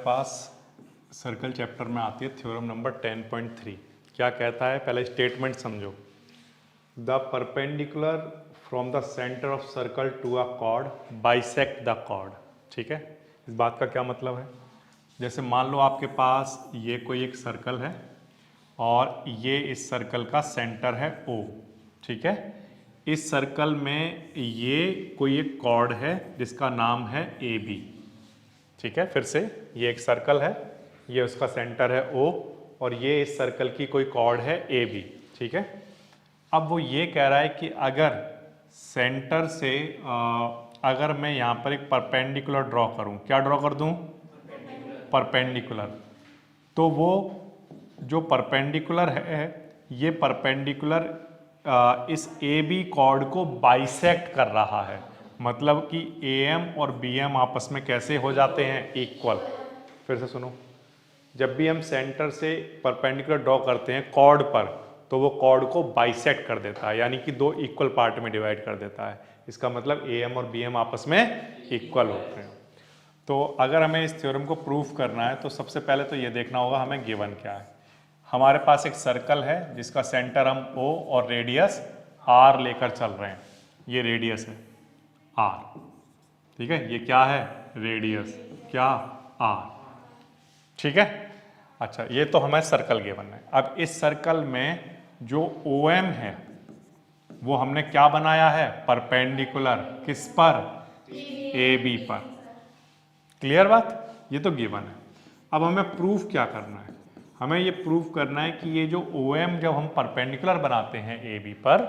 पास circle chapter में आती है थ्योरम नंबर 10.3। क्या कहता है, पहले स्टेटमेंट समझो। The perpendicular from the centre of circle to a chord bisect the chord. ठीक है, इस बात का क्या मतलब है? जैसे मान लो आपके पास ये कोई एक सर्कल है और ये इस सर्कल का सेंटर है O। ठीक है, इस सर्कल में ये कोई एक कॉर्ड है जिसका नाम है AB। ठीक है, फिर से ये एक सर्कल है, ये उसका सेंटर है O और ये इस सर्कल की कोई कॉर्ड है AB। ठीक है, अब वो ये कह रहा है कि अगर सेंटर से अगर मैं यहाँ पर एक परपेंडिकुलर ड्रॉ करूँ, क्या ड्रॉ कर दूँ? परपेंडिकुलर। तो वो जो परपेंडिकुलर है, ये परपेंडिकुलर इस AB कॉर्ड को बाइसेक्ट कर रहा है। मतलब कि AM और BM आपस में कैसे हो जाते हैं? इक्वल। फिर से सुनो, जब भी हम सेंटर से परपेंडिकुलर ड्रॉ करते हैं कॉर्ड पर, तो वो कॉर्ड को बाइसेक्ट कर देता है, यानी कि दो इक्वल पार्ट में डिवाइड कर देता है। इसका मतलब AM और BM आपस में इक्वल होते हैं। तो अगर हमें इस थ्योरम को प्रूफ करना है तो सबसे पहले तो ये देखना होगा हमें गिवन क्या है। हमारे पास एक सर्कल है जिसका सेंटर हम O और रेडियस R लेकर चल रहे हैं। ये रेडियस है R। ठीक है, ये क्या है? रेडियस क्या? R। ठीक है, अच्छा, ये तो हमें सर्कल गिवन है। अब इस सर्कल में जो OM है वो हमने क्या बनाया है? परपेंडिकुलर। किस पर? AB पर। क्लियर बात? ये तो गिवन है। अब हमें प्रूफ क्या करना है? हमें ये प्रूफ करना है कि ये जो OM जब हम परपेंडिकुलर बनाते हैं AB पर,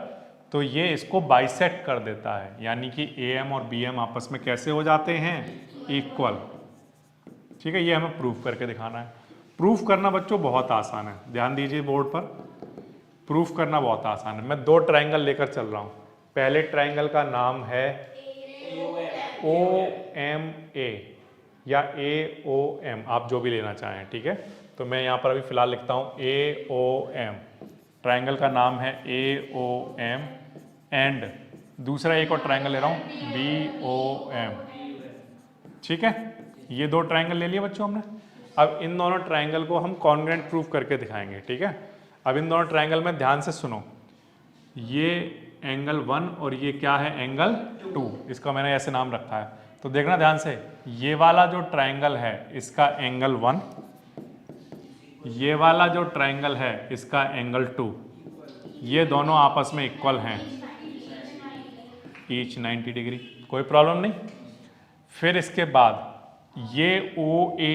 तो ये इसको बाइसेक्ट कर देता है, यानी कि AM और BM आपस में कैसे हो जाते हैं? इक्वल। ठीक है, ये हमें प्रूफ करके दिखाना है। प्रूफ करना बच्चों बहुत आसान है, ध्यान दीजिए बोर्ड पर। प्रूफ करना बहुत आसान है। मैं दो ट्रायंगल लेकर चल रहा हूँ। पहले ट्रायंगल का नाम है OMA या AOM, आप जो भी लेना चाहें। ठीक है, तो मैं यहाँ पर अभी फिलहाल लिखता हूँ AOM। ट्रायंगल का नाम है AOM एंड दूसरा एक और ट्रायंगल ले रहा हूँ BOM। ठीक है, ये दो ट्रायंगल ले लिए बच्चों हमने। अब इन दोनों ट्रायंगल को हम कॉन्ग्रुएंट प्रूफ करके दिखाएंगे। ठीक है, अब इन दोनों ट्रायंगल में ध्यान से सुनो, ये एंगल 1 और ये क्या है? एंगल 2। इसका मैंने ऐसे नाम रखा है, तो देखना ध्यान से। ये वाला जो ट्रायंगल है इसका एंगल 1, ये वाला जो ट्रायंगल है इसका एंगल 2। ये दोनों आपस में इक्वल हैं, ईच 90 डिग्री, कोई प्रॉब्लम नहीं। फिर इसके बाद ये OA,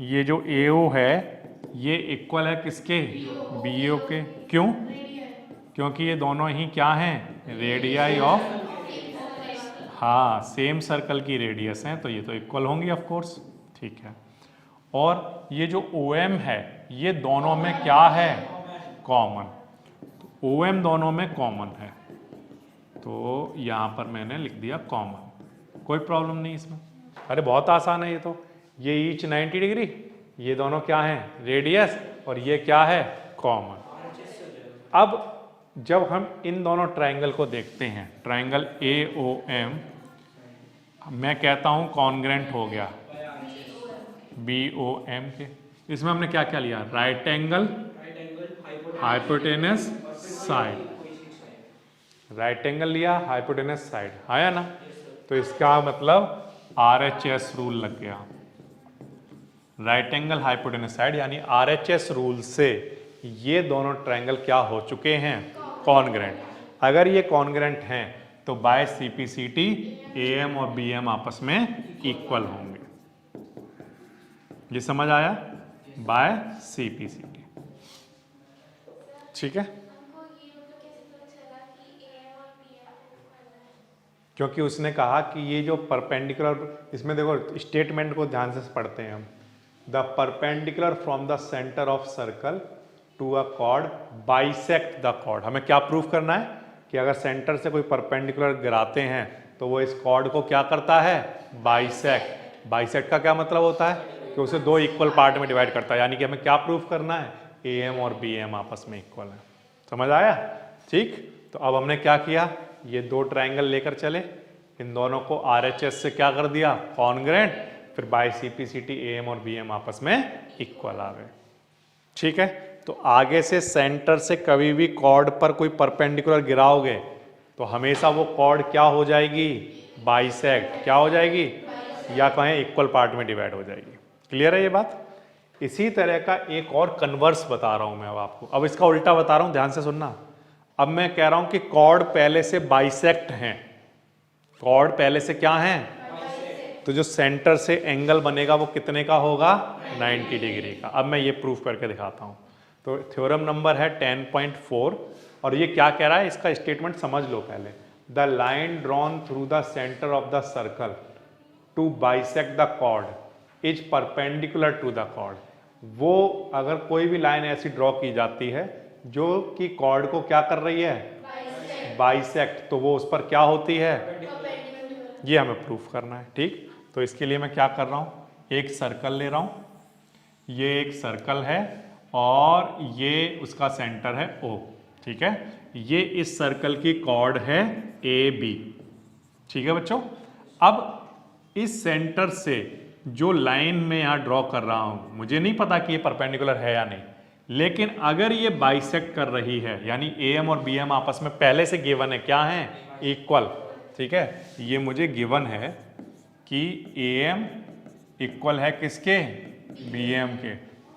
ये जो AO है ये इक्वल है किसके? BO के। क्यों? क्योंकि ये दोनों ही क्या हैं? रेडियाई ऑफ, हाँ, सेम सर्कल की रेडियस हैं, तो ये तो इक्वल होंगी ऑफ कोर्स। ठीक है, और ये जो OM है ये दोनों में क्या है? कॉमन। तो OM दोनों में कॉमन है, तो यहाँ पर मैंने लिख दिया कॉमन, कोई प्रॉब्लम नहीं इसमें। अरे बहुत आसान है ये तो। ये ईच 90 डिग्री, ये दोनों क्या हैं? रेडियस, और ये क्या है? कॉमन। अब जब हम इन दोनों ट्रायंगल को देखते हैं, ट्रायंगल AOM मैं कहता हूं कॉन्ग्रुएंट हो गया BOM के। इसमें हमने क्या क्या लिया? Right angle, hypotenuse side. Right angle लिया, हाइपोटेनस साइड, आया ना? तो इसका मतलब RHS रूल लग गया। राइट एंगल हाइपोटेनस साइड यानी RHS रूल से ये दोनों ट्रायंगल क्या हो चुके हैं? कॉन्ग्रुएंट। अगर ये कॉन्ग्रुएंट हैं तो बाय CPCT AM और BM आपस में इक्वल होंगे। ये समझ आया? By CPCT। ठीक है, क्योंकि उसने कहा कि ये जो परपेंडिकुलर, इसमें देखो स्टेटमेंट को ध्यान से पढ़ते हैं हम। The perpendicular from the centre of circle to a chord bisect the chord. हमें क्या प्रूफ करना है? कि अगर सेंटर से कोई परपेंडिकुलर गिराते हैं तो वो इस कॉर्ड को क्या करता है? बाइसेक्ट। बाइसेक्ट का क्या मतलब होता है? कि उसे दो इक्वल पार्ट में डिवाइड करता है, यानी कि हमें क्या प्रूफ करना है? AM और BM आपस में इक्वल है। समझ आया? ठीक, तो अब हमने क्या किया? ये दो ट्रायंगल लेकर चले, इन दोनों को RHS से क्या कर दिया? कॉन्ग्रुएंट। फिर बाय CPCT AM और BM आपस में इक्वल आ गए। ठीक है, तो आगे से सेंटर से कभी भी कॉर्ड पर कोई परपेंडिकुलर गिराओगे तो हमेशा वो कॉर्ड क्या हो जाएगी, बाइसेक्ट, क्या हो जाएगी, या कहें इक्वल पार्ट में डिवाइड हो जाएगी। क्लियर है ये बात। इसी तरह का एक और कन्वर्स बता रहा हूं मैं अब आपको, अब इसका उल्टा बता रहा हूं, ध्यान से सुनना। अब मैं कह रहा हूं कि कॉर्ड पहले से बाइसेक्ट हैं, कॉर्ड पहले से क्या हैं, तो जो सेंटर से एंगल बनेगा वो कितने का होगा, 90 डिग्री का। अब मैं ये प्रूफ करके दिखाता हूं। तो थ्योरम नंबर है 10.4 और ये क्या कह रहा है, इसका स्टेटमेंट समझ लो पहले। The line drawn through the centre of the circle to bisect the chord is perpendicular to the chord. वो अगर कोई भी लाइन ऐसी ड्रॉ की जाती है जो कि कॉर्ड को क्या कर रही है, बाइसेक्ट, तो वो उस पर क्या होती है, ये हमें प्रूफ करना है। ठीक, तो इसके लिए मैं क्या कर रहा हूं, एक सर्कल ले रहा हूं, ये एक सर्कल है और ये उसका सेंटर है O। ठीक है, ये इस सर्कल की कॉर्ड है AB। ठीक है बच्चों, अब इस सेंटर से जो लाइन में यहां ड्रॉ कर रहा हूं, मुझे नहीं पता कि ये परपेंडिकुलर है या नहीं, लेकिन अगर ये बाइसेक्ट कर रही है यानी AM और BM आपस में पहले से गिवन है, क्या है, इक्वल। ठीक है, ये मुझे गिवन है कि AM इक्वल है किसके, BM के।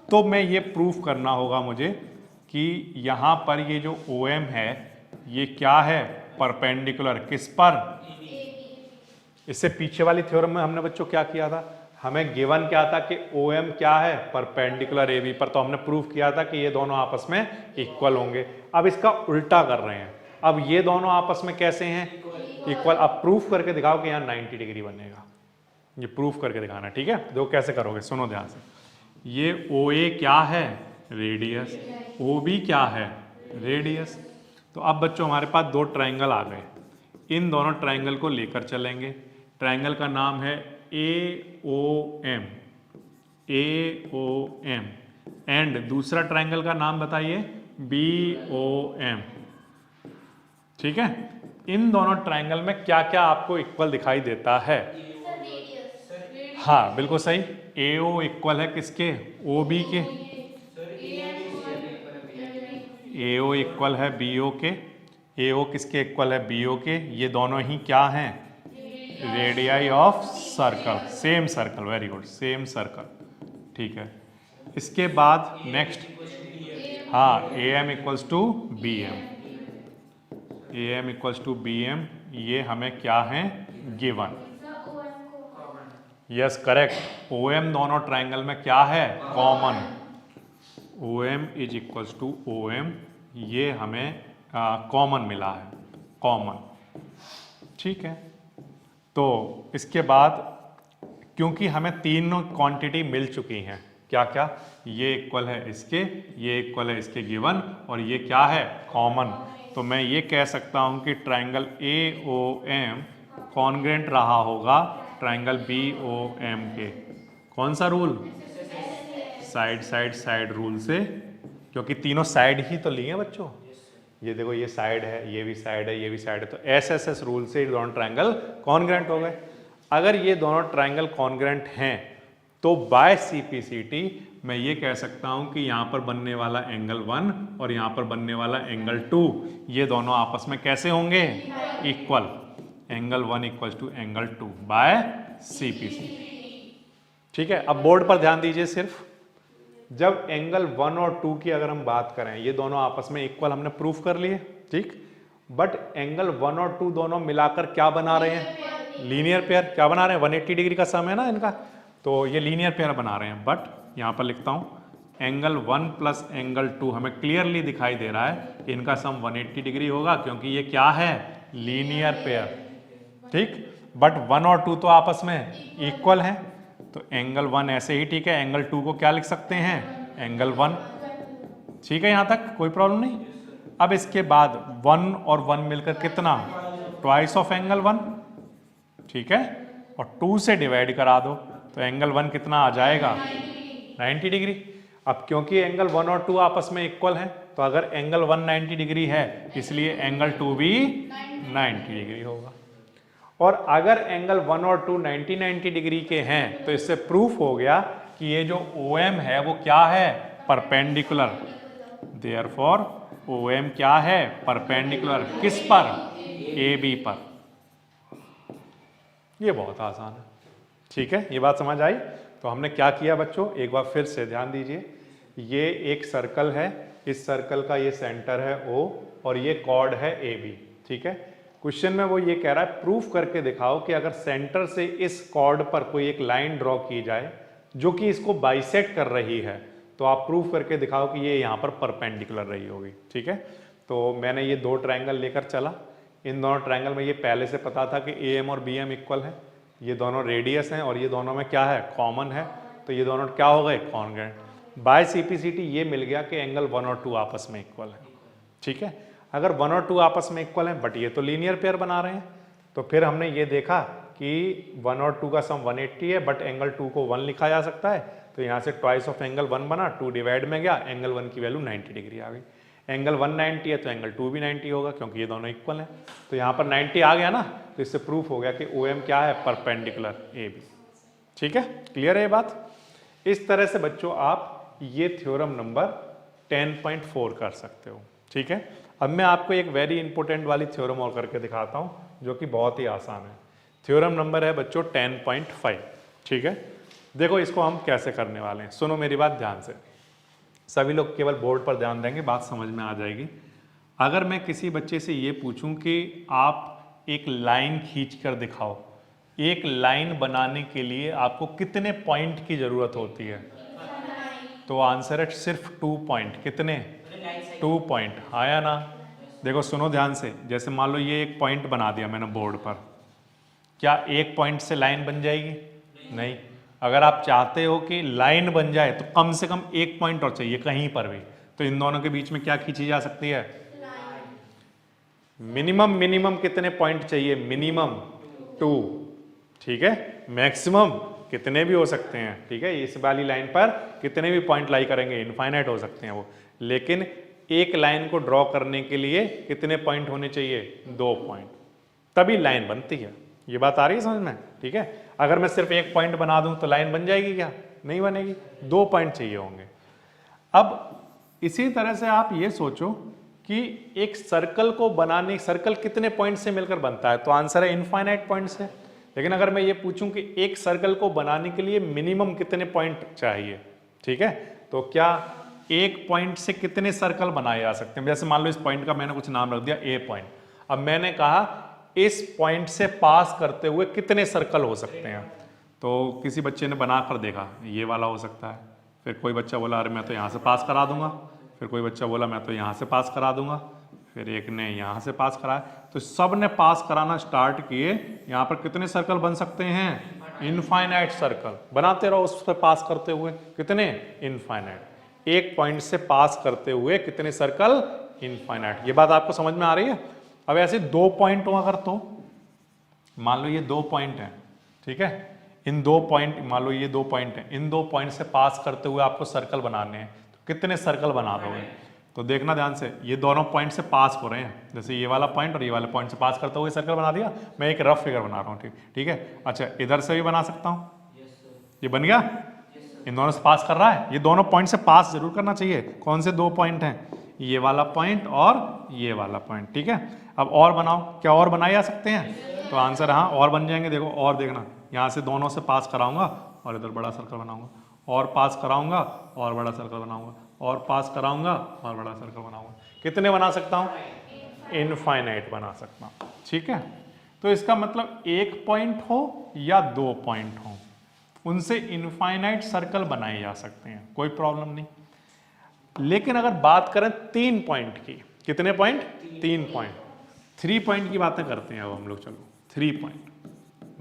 तो मैं ये प्रूफ करना होगा मुझे कि यहाँ पर ये जो OM है ये क्या है, परपेंडिकुलर किस पर, इससे पीछे वाली थ्योरम में हमने बच्चों क्या किया था, हमें गिवन क्या था कि OM क्या है, परपेंडिकुलर AB पर, तो हमने प्रूफ किया था कि ये दोनों आपस में इक्वल होंगे। अब इसका उल्टा कर रहे हैं, अब ये दोनों आपस में कैसे हैं, इक्वल। अब प्रूफ करके दिखाओ कि यहाँ 90 डिग्री बनेगा, ये प्रूफ करके दिखाना। ठीक है, देखो कैसे करोगे, सुनो ध्यान से। ये OA क्या है, रेडियस, OB क्या है, रेडियस। तो अब बच्चों हमारे पास दो ट्रायंगल आ गए, इन दोनों ट्रायंगल को लेकर चलेंगे। ट्रायंगल का नाम है AOM, AOM, एंड दूसरा ट्रायंगल का नाम बताइए BOM। ठीक है, इन दोनों ट्रायंगल में क्या क्या आपको इक्वल दिखाई देता है, हाँ बिल्कुल सही, AO इक्वल है किसके, OB के, AO इक्वल है BO के, AO किसके इक्वल है, BO के। ये दोनों ही क्या हैं, radii of circle, same circle, very good, same circle. ठीक है, इसके बाद नेक्स्ट, हाँ AM equals to BM, AM equals to BM, ये हमें क्या है, गिवन। यस करेक्ट, OM दोनों ट्रायंगल में क्या है, common, OM is equals to OM, ये हमें कॉमन मिला है, कॉमन। ठीक है, तो इसके बाद क्योंकि हमें तीनों क्वांटिटी मिल चुकी हैं, क्या क्या, ये इक्वल है इसके, ये इक्वल है इसके गिवन, और ये क्या है, कॉमन, तो मैं ये कह सकता हूं कि ट्रायंगल AOM कॉन्ग्रेंट रहा होगा ट्रायंगल BOM के। कौन सा rule, side side side rule से, क्योंकि तीनों साइड ही तो लिए बच्चों, ये देखो ये साइड है, ये भी साइड है, ये भी साइड है, तो SSS रूल से दोनों ट्रायंगल कॉन्ग्रेंट हो गए। अगर ये दोनों ट्रायंगल कॉन्ग्रेंट हैं तो बाय CPCT मैं ये कह सकता हूं कि यहाँ पर बनने वाला एंगल 1 और यहाँ पर बनने वाला एंगल 2, ये दोनों आपस में कैसे होंगे, equal, angle 1 equal to angle 2 by CPCT। ठीक है, अब बोर्ड पर ध्यान दीजिए सिर्फ, जब एंगल 1 और 2 की अगर हम बात करें, ये दोनों आपस में इक्वल हमने प्रूफ कर लिए, ठीक, बट एंगल 1 और 2 दोनों मिलाकर क्या बना रहे हैं, लीनियर पेयर। क्या बना रहे हैं, 180 डिग्री का सम है ना इनका, तो ये लीनियर पेयर बना रहे हैं। बट यहाँ पर लिखता हूँ एंगल 1 प्लस एंगल 2, हमें क्लियरली दिखाई दे रहा है कि इनका सम 180 डिग्री होगा, क्योंकि ये क्या है, लीनियर पेयर। ठीक, बट 1 और 2 तो आपस में इक्वल हैं, तो एंगल 1 ऐसे ही ठीक है, एंगल 2 को क्या लिख सकते हैं, एंगल 1। ठीक है, यहां तक कोई प्रॉब्लम नहीं। अब इसके बाद 1 और 1 मिलकर कितना, ट्वाइस ऑफ एंगल 1। ठीक है, और 2 से डिवाइड करा दो तो एंगल 1 कितना आ जाएगा, 90 डिग्री। अब क्योंकि एंगल 1 और 2 आपस में इक्वल हैं, तो अगर एंगल 1 90 डिग्री है, इसलिए एंगल 2 भी 90 डिग्री होगा। और अगर एंगल 1 और 2 90 डिग्री के हैं तो इससे प्रूफ हो गया कि ये जो OM है वो क्या है, परपेंडिकुलर। देयरफॉर OM क्या है, परपेंडिकुलर। किस पर, AB पर। ये बहुत आसान है, ठीक है, ये बात समझ आई। तो हमने क्या किया बच्चों, एक बार फिर से ध्यान दीजिए। ये एक सर्कल है, इस सर्कल का ये सेंटर है O और ये कॉर्ड है AB, ठीक है। क्वेश्चन में वो ये कह रहा है प्रूफ करके दिखाओ कि अगर सेंटर से इस कॉर्ड पर कोई एक लाइन ड्रॉ की जाए जो कि इसको बाइसेक्ट कर रही है, तो आप प्रूफ करके दिखाओ कि ये यहाँ पर परपेंडिकुलर रही होगी, ठीक है। तो मैंने ये दो ट्रायंगल लेकर चला। इन दोनों ट्रायंगल में ये पहले से पता था कि AM और BM इक्वल है, ये दोनों रेडियस हैं और ये दोनों में क्या है, कॉमन है, तो ये दोनों क्या हो गए, कॉन्ग्रुएंट। बाय CPCT ये मिल गया कि एंगल 1 और 2 आपस में इक्वल है, ठीक है। अगर 1 और 2 आपस में इक्वल हैं, बट ये तो लीनियर पेयर बना रहे हैं, तो फिर हमने ये देखा कि 1 और 2 का सम 180 है, बट एंगल 2 को 1 लिखा जा सकता है, तो यहाँ से ट्वाइस ऑफ एंगल 1 बना, 2 डिवाइड में गया, एंगल 1 की वैल्यू 90 डिग्री आ गई। एंगल 190 है तो एंगल 2 भी 90 होगा क्योंकि ये दोनों इक्वल हैं, तो यहाँ पर 90 आ गया ना, तो इससे प्रूफ हो गया कि OM क्या है, परपेंडिकुलर AB, ठीक है। क्लियर है ये बात। इस तरह से बच्चों आप ये थ्योरम नंबर 10.4 कर सकते हो, ठीक है। अब मैं आपको एक वेरी इंपॉर्टेंट वाली थ्योरम और करके दिखाता हूँ जो कि बहुत ही आसान है। थ्योरम नंबर है बच्चों 10.5, ठीक है। देखो इसको हम कैसे करने वाले हैं, सुनो मेरी बात ध्यान से। सभी लोग केवल बोर्ड पर ध्यान देंगे, बात समझ में आ जाएगी। अगर मैं किसी बच्चे से ये पूछूं कि आप एक लाइन खींच कर दिखाओ, एक लाइन बनाने के लिए आपको कितने पॉइंट की जरूरत होती है, तो आंसर है सिर्फ 2 पॉइंट। कितने, 2 पॉइंट, आया ना। देखो सुनो ध्यान से, जैसे मान लो ये एक पॉइंट बना दिया मैंने बोर्ड पर, क्या एक पॉइंट से लाइन बन जाएगी, नहीं। अगर आप चाहते हो कि लाइन बन जाए तो कम से कम एक पॉइंट और चाहिए कहीं पर भी, तो इन दोनों के बीच में क्या खींची जा सकती है, मिनिमम कितने पॉइंट चाहिए, मिनिमम 2, ठीक है। मैक्सिमम कितने भी हो सकते हैं, ठीक है। इस वाली लाइन पर कितने भी पॉइंट लाई करेंगे, इनफाइनाइट हो सकते हैं वो, लेकिन एक लाइन को ड्रॉ करने के लिए कितने पॉइंट होने चाहिए, 2 पॉइंट, तभी लाइन बनती है। ये बात आ रही है समझ में, ठीक है। अगर मैं सिर्फ एक पॉइंट बना दूं तो लाइन बन जाएगी क्या, नहीं बनेगी, 2 पॉइंट चाहिए होंगे। अब इसी तरह से आप ये सोचो कि एक सर्कल को बनाने, सर्कल कितने पॉइंट से मिलकर बनता है, तो आंसर है इनफाइनाइट पॉइंट से। लेकिन अगर मैं ये पूछूं कि एक सर्कल को बनाने के लिए मिनिमम कितने पॉइंट चाहिए, ठीक है, तो क्या एक पॉइंट से कितने सर्कल बनाए जा सकते हैं। जैसे मान लो इस पॉइंट का मैंने कुछ नाम रख दिया A पॉइंट, अब मैंने कहा इस पॉइंट से पास करते हुए कितने सर्कल हो सकते हैं, तो किसी बच्चे ने बना कर देखा ये वाला हो सकता है, फिर कोई बच्चा बोला अरे मैं तो यहाँ से पास करा दूंगा, फिर कोई बच्चा बोला मैं तो यहाँ से पास करा दूंगा, फिर एक ने यहाँ से पास कराया, तो सब ने पास कराना स्टार्ट किए। यहाँ पर कितने सर्कल बन सकते हैं, इनफाइनाइट सर्कल। बनाते रहो उस पर पास करते हुए, कितने, इनफाइनाइट। एक पॉइंट से पास करते हुए कितने सर्कल, इनफाइनाइट। ये बात आपको समझ में आ रही है। अब ऐसे 2 पॉइंट अगर, तो मान लो ये 2 पॉइंट हैं, ठीक है, इन 2 पॉइंट, मान लो ये 2 पॉइंट हैं, इन 2 पॉइंट से पास करते हुए आपको सर्कल बनाने हैं, तो कितने सर्कल बना दोगे, तो देखना ध्यान से, ये दोनों पॉइंट से पास हो रहे हैं, जैसे ये वाला पॉइंट और ये वाले पॉइंट से पास करते हुए सर्कल बना दिया। मैं एक रफ फिगर बना रहा हूँ, ठीक है। अच्छा इधर से भी बना सकता हूँ, ये बन गया, इन दोनों से पास कर रहा है, ये दोनों पॉइंट से पास जरूर करना चाहिए। कौन से 2 पॉइंट हैं, ये वाला पॉइंट और ये वाला पॉइंट, ठीक है। अब और बनाओ, क्या और बनाए जा सकते हैं, तो आंसर हाँ और बन जाएंगे। देखो और देखना, यहाँ से दोनों से पास कराऊंगा और इधर बड़ा सर्कल बनाऊंगा, और पास कराऊंगा और बड़ा सर्कल बनाऊंगा, और पास कराऊंगा और बड़ा सर्कल बनाऊंगा। कितने बना सकता हूँ, इनफाइनाइट बना सकता हूँ, ठीक है। तो इसका मतलब 1 पॉइंट हो या 2 पॉइंट हो, उनसे इनफाइनाइट सर्कल बनाए जा सकते हैं, कोई प्रॉब्लम नहीं। लेकिन अगर बात करें 3 पॉइंट की, कितने पॉइंट, 3 पॉइंट, 3 पॉइंट की बातें करते हैं अब हम लोग। चलो 3 पॉइंट,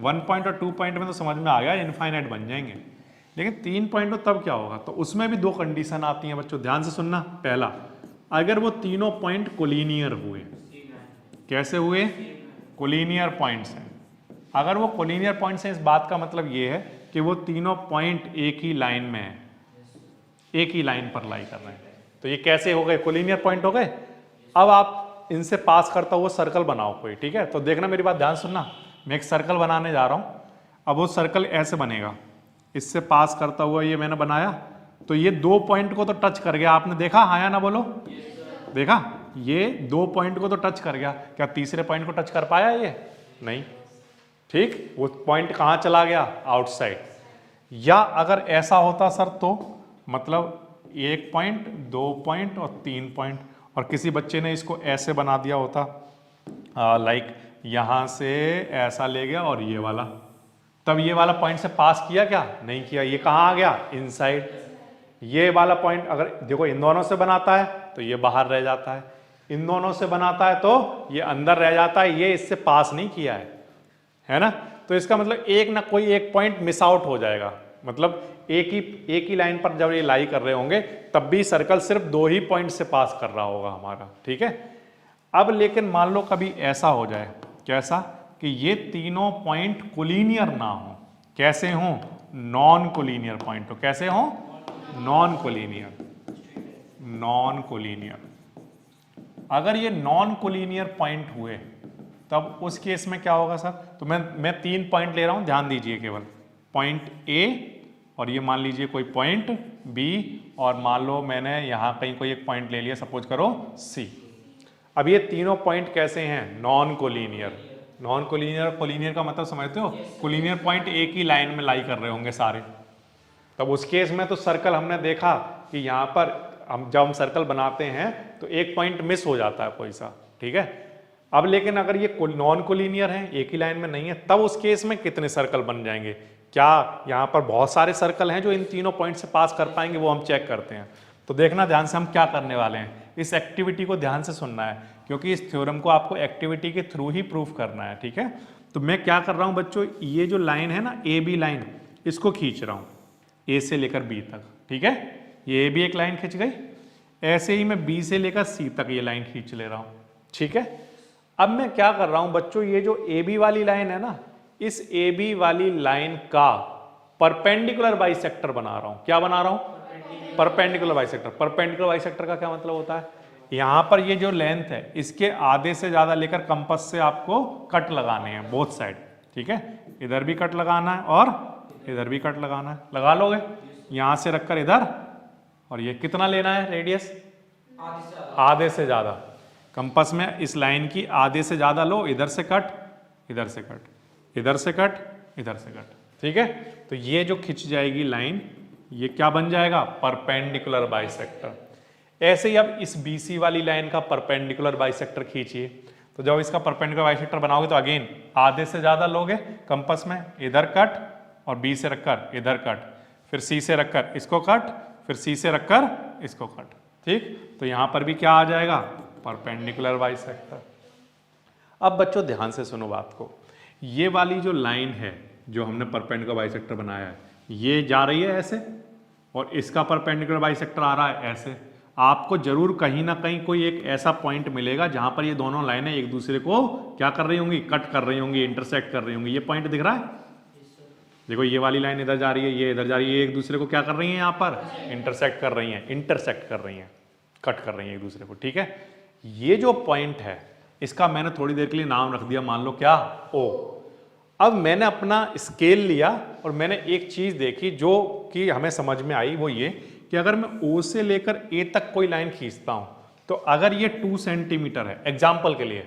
1 पॉइंट और 2 पॉइंट में तो समझ में आ गया इनफाइनाइट बन जाएंगे, लेकिन 3 पॉइंट हो तब क्या होगा, तो उसमें भी 2 कंडीशन आती हैं बच्चों, ध्यान से सुनना। पहला, अगर वो तीनों पॉइंट कोलिनियर हुए, कैसे हुए, कोलिनियर पॉइंट्स हैं। अगर वो कोलिनियर पॉइंट्स हैं, इस बात का मतलब ये है कि वो तीनों पॉइंट एक ही लाइन में है, एक ही लाइन पर लाई कर रहे हैं, तो ये कैसे हो गए, कोलिनियर पॉइंट हो गए। अब आप इनसे पास करता हुआ सर्कल बनाओ कोई, ठीक है। तो देखना मेरी बात ध्यान सुनना, मैं एक सर्कल बनाने जा रहा हूँ। अब वो सर्कल ऐसे बनेगा, इससे पास करता हुआ ये मैंने बनाया, तो ये 2 पॉइंट को तो टच कर गया, आपने देखा, हाँ या ना बोलो? देखा, ये 2 पॉइंट को तो टच कर गया, क्या तीसरे पॉइंट को टच कर पाया ये? नहीं। ठीक, वो पॉइंट कहाँ चला गया? आउटसाइड। या अगर ऐसा होता सर तो मतलब 1 पॉइंट, 2 पॉइंट और 3 पॉइंट, और किसी बच्चे ने इसको ऐसे बना दिया होता, लाइक यहां से ऐसा ले गया और ये वाला, तब ये वाला पॉइंट से पास किया क्या? नहीं किया। ये कहाँ आ गया? इनसाइड। ये वाला पॉइंट अगर देखो इन दोनों से बनाता है तो ये बाहर रह जाता है, इन दोनों से बनाता है तो ये अंदर रह जाता है, ये इससे पास नहीं किया है ना? तो इसका मतलब एक ना कोई एक पॉइंट मिस आउट हो जाएगा, मतलब एक ही लाइन पर जब ये लाई कर रहे होंगे तब भी सर्कल सिर्फ 2 ही पॉइंट से पास कर रहा होगा हमारा। ठीक है। अब लेकिन मान लो कभी ऐसा हो जाए, कैसा? कि ये तीनों पॉइंट कोलिनियर ना हो। कैसे हो? नॉन कोलिनियर पॉइंट हो। कैसे हो? Non collinear. Non collinear. अगर ये नॉन कोलिनियर पॉइंट हुए तब उस केस में क्या होगा सर? तो मैं 3 पॉइंट ले रहा हूं, ध्यान दीजिए केवल। पॉइंट ए और ये मान लीजिए कोई पॉइंट बी, और मान लो मैंने यहां कहीं कोई एक पॉइंट ले लिया, सपोज करो सी। अब ये तीनों पॉइंट कैसे हैं? Non collinear. Non collinear, collinear का मतलब समझते हो? कोलिनियर पॉइंट एक ही लाइन में लाई कर रहे होंगे सारे। तब उस केस में तो सर्कल हमने देखा कि यहां पर जब हम सर्कल बनाते हैं तो एक पॉइंट मिस हो जाता है कोई सा। ठीक है। अब लेकिन अगर ये नॉन कोलिनियर है, एक ही लाइन में नहीं है, तब उस केस में कितने सर्कल बन जाएंगे? क्या यहाँ पर बहुत सारे सर्कल हैं जो इन तीनों पॉइंट से पास कर पाएंगे? वो हम चेक करते हैं। तो देखना ध्यान से हम क्या करने वाले हैं, इस एक्टिविटी को ध्यान से सुनना है, क्योंकि इस थ्योरम को आपको एक्टिविटी के थ्रू ही प्रूफ करना है। ठीक है। तो मैं क्या कर रहा हूँ बच्चों, ये जो लाइन है ना, ए बी लाइन, इसको खींच रहा हूँ ए से लेकर बी तक। ठीक है। ये भी एक लाइन खींच गई, ऐसे ही मैं बी से लेकर सी तक ये लाइन खींच ले रहा हूँ। ठीक है। अब मैं क्या कर रहा हूं बच्चों, ये जो ए बी वाली लाइन है ना, इस ए बी वाली लाइन का परपेंडिकुलर बाइसेक्टर बना रहा हूं। क्या बना रहा हूं? Perpendicular bisector. परपेंडिकुलर बाइसेक्टर का क्या मतलब होता है? यहां पर ये जो लेंथ है इसके आधे से ज्यादा लेकर कंपास से आपको कट लगाने हैं बोथ साइड। ठीक है। इधर भी कट लगाना है और इधर भी कट लगाना है। लगा लोगे? यहां से रखकर इधर, और ये कितना लेना है रेडियस? आधे से ज्यादा। कंपास में इस लाइन की आधे से ज्यादा लो, इधर से कट, इधर से कट, इधर से कट, इधर से कट। ठीक है। तो ये जो खिंच जाएगी लाइन, ये क्या बन जाएगा? Perpendicular bisector. ऐसे ही अब इस BC वाली लाइन का परपेंडिकुलर बाइसेक्टर खींचिए। तो जब इसका परपेंडिकुलर बाइसेक्टर बनाओगे तो अगेन आधे से ज्यादा लोगे कंपास में, इधर कट और B से रखकर इधर कट, फिर C से रखकर इसको कट, फिर C से रखकर इसको कट। ठीक। तो यहां पर भी क्या आ जाएगा? Perpendicular bisector. अब बच्चों ध्यान से सुनो बात को, ये वाली जो लाइन है जो हमने परपेंडिकुलर बाइसेक्टर बनाया है, ये जा रही है ऐसे, और इसका परपेंडिकुलर बाइसेक्टर आ रहा है ऐसे। आपको जरूर कहीं ना कहीं कोई एक ऐसा पॉइंट मिलेगा जहां पर ये दोनों लाइनें एक दूसरे को क्या कर रही होंगी? कट कर रही होंगी, इंटरसेक्ट कर रही होंगी। ये पॉइंट दिख रहा है? देखो ये वाली लाइन इधर जा रही है, ये इधर जा रही है, ये एक दूसरे को क्या कर रही है? यहाँ पर इंटरसेक्ट कर रही है, इंटरसेक्ट कर रही है, कट कर रही है एक दूसरे को। ठीक है। ये जो पॉइंट है इसका मैंने थोड़ी देर के लिए नाम रख दिया, मान लो क्या? O। अब मैंने अपना स्केल लिया और मैंने एक चीज देखी जो कि हमें समझ में आई, वो ये कि अगर मैं O से लेकर A तक कोई लाइन खींचता हूं तो अगर ये 2 सेंटीमीटर है एग्जाम्पल के लिए,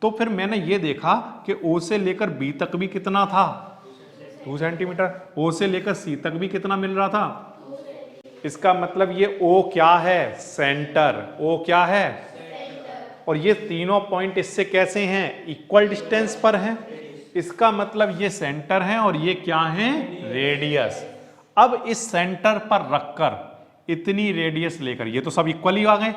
तो फिर मैंने ये देखा कि O से लेकर B तक भी कितना था? 2 सेंटीमीटर। O से लेकर C तक भी कितना मिल रहा था? इसका मतलब ये O क्या है? सेंटर। O क्या है? और ये तीनों पॉइंट इससे कैसे हैं? इक्वल डिस्टेंस पर हैं। इसका मतलब ये सेंटर है और ये क्या है? रेडियस। अब इस सेंटर पर रखकर इतनी रेडियस लेकर, ये तो सब इक्वल ही आ गए,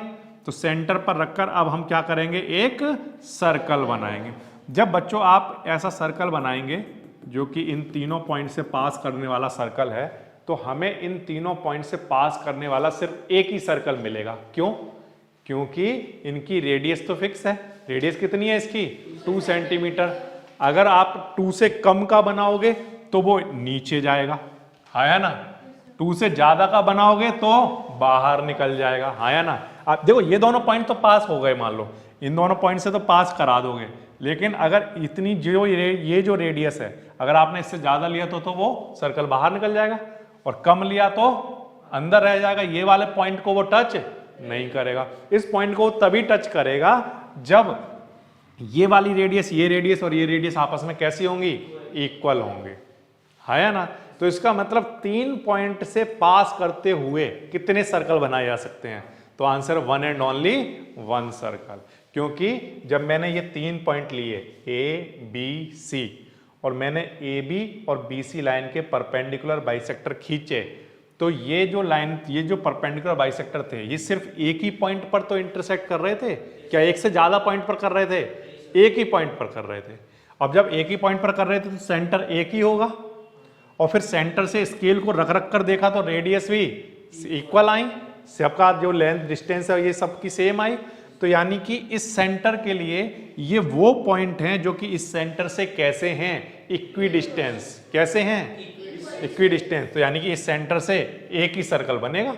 तो सेंटर पर रखकर अब हम क्या करेंगे? एक सर्कल बनाएंगे। जब बच्चों आप ऐसा सर्कल बनाएंगे जो कि इन तीनों पॉइंट से पास करने वाला सर्कल है, तो हमें इन तीनों पॉइंट से पास करने वाला सिर्फ एक ही सर्कल मिलेगा। क्यों? क्योंकि इनकी रेडियस तो फिक्स है। रेडियस कितनी है इसकी? 2 सेंटीमीटर। अगर आप 2 से कम का बनाओगे तो वो नीचे जाएगा, हाँ या ना? 2 से ज्यादा का बनाओगे तो बाहर निकल जाएगा, हाँ या ना? आप देखो ये दोनों पॉइंट तो पास हो गए मान लो, इन दोनों पॉइंट से तो पास करा दोगे, लेकिन अगर इतनी जो ये जो रेडियस है अगर आपने इससे ज्यादा लिया तो वो सर्कल बाहर निकल जाएगा, और कम लिया तो अंदर रह जाएगा। ये वाले पॉइंट को वो टच नहीं करेगा। इस पॉइंट को तभी टच करेगा जब ये वाली रेडियस, ये रेडियस और ये रेडियस आपस में कैसी होंगी, इक्वल होंगे, है ना। तो इसका मतलब 3 पॉइंट से पास करते हुए कितने सर्कल बनाए जा सकते हैं, तो आंसर 1 एंड ओनली 1 सर्कल। क्योंकि जब मैंने ये 3 पॉइंट लिए ए बी सी और मैंने ए बी और बी सी लाइन के परपेंडिकुलर बाइसेक्टर खींचे, तो ये जो लाइन, ये जो परपेंडिकुलर बाइसेक्टर थे, ये सिर्फ एक ही पॉइंट पर तो इंटरसेक्ट कर रहे थे क्या, एक से ज्यादा पॉइंट पर कर रहे थे, एक ही पॉइंट पर कर रहे थे। अब जब एक ही पॉइंट पर कर रहे थे तो सेंटर एक ही होगा, और फिर सेंटर से स्केल को रख रख कर देखा तो रेडियस भी इक्वल आई, सबका जो लेंथ डिस्टेंस है ये सबकी सेम आई। तो यानी कि इस सेंटर के लिए ये वो पॉइंट हैं जो कि इस सेंटर से कैसे हैं, इक्वी डिस्टेंस, कैसे हैं, इक्वी डिस्टेंस। तो यानी कि इस सेंटर से एक ही सर्कल बनेगा,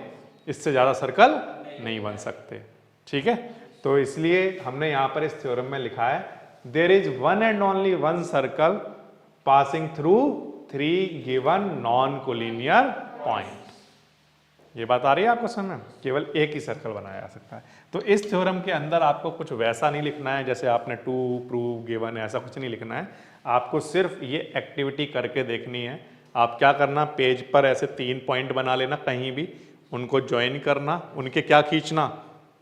इससे ज्यादा सर्कल नहीं बन सकते, ठीक है। तो इसलिए हमने यहां पर इस थ्योरम में लिखा है there is 1 and only 1 circle passing through 3 given non collinear point. ये बात आ रही है आपको समझ में, केवल एक ही सर्कल बनाया जा सकता है। तो इस थ्योरम के अंदर आपको कुछ वैसा नहीं लिखना है जैसे आपने टू प्रूव गिवन, ऐसा कुछ नहीं लिखना है। आपको सिर्फ ये एक्टिविटी करके देखनी है। आप क्या करना, पेज पर ऐसे 3 पॉइंट बना लेना कहीं भी, उनको ज्वाइन करना, उनके क्या खींचना,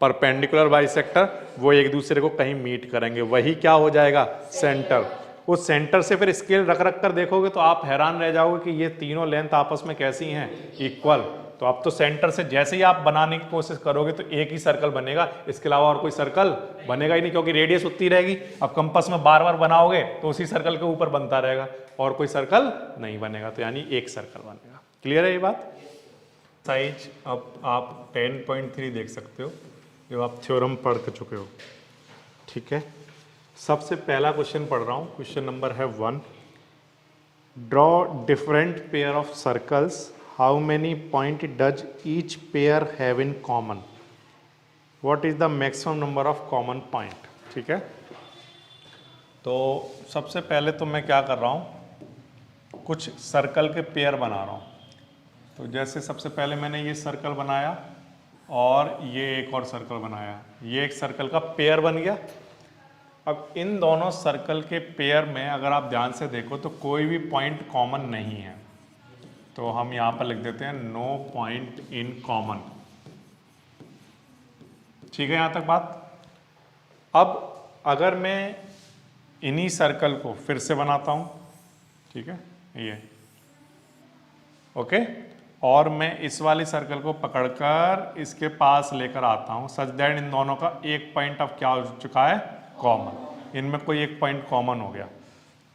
परपेंडिकुलर बाइसेक्टर, वो एक दूसरे को कहीं मीट करेंगे, वही क्या हो जाएगा, सेंटर। उस सेंटर से फिर स्केल रख रख कर देखोगे तो आप हैरान रह जाओगे कि ये तीनों लेंथ आपस में कैसी हैं, इक्वल। तो अब तो सेंटर से जैसे ही आप बनाने की कोशिश करोगे तो एक ही सर्कल बनेगा, इसके अलावा और कोई सर्कल बनेगा ही नहीं, क्योंकि रेडियस उतनी रहेगी। अब कंपास में बार बार बनाओगे तो उसी सर्कल के ऊपर बनता रहेगा और कोई सर्कल नहीं बनेगा, तो यानी एक सर्कल बनेगा। क्लियर है ये बात। साइज अब आप 10.3 देख सकते हो जो आप थ्योरम पढ़ के चुके हो, ठीक है। सबसे पहला क्वेश्चन पढ़ रहा हूँ, क्वेश्चन नंबर है 1। Draw different pair of circles, how many point does each pair have in common, what is the maximum number of common point, ठीक है। तो सबसे पहले तो मैं क्या कर रहा हूँ, कुछ सर्कल के पेयर बना रहा हूँ। तो जैसे सबसे पहले मैंने ये सर्कल बनाया और ये एक और सर्कल बनाया, ये एक सर्कल का पेयर बन गया। अब इन दोनों सर्कल के पेयर में अगर आप ध्यान से देखो तो कोई भी पॉइंट कॉमन नहीं है, तो हम यहाँ पर लिख देते हैं नो पॉइंट इन कॉमन, ठीक है यहाँ तक बात। अब अगर मैं इन्हीं सर्कल को फिर से बनाता हूँ, ठीक है, ये ओके, और मैं इस वाली सर्कल को पकड़कर इसके पास लेकर आता हूँ सच दैट इन दोनों का एक पॉइंट अब क्या हो चुका है, कॉमन। इनमें कोई एक पॉइंट कॉमन हो गया,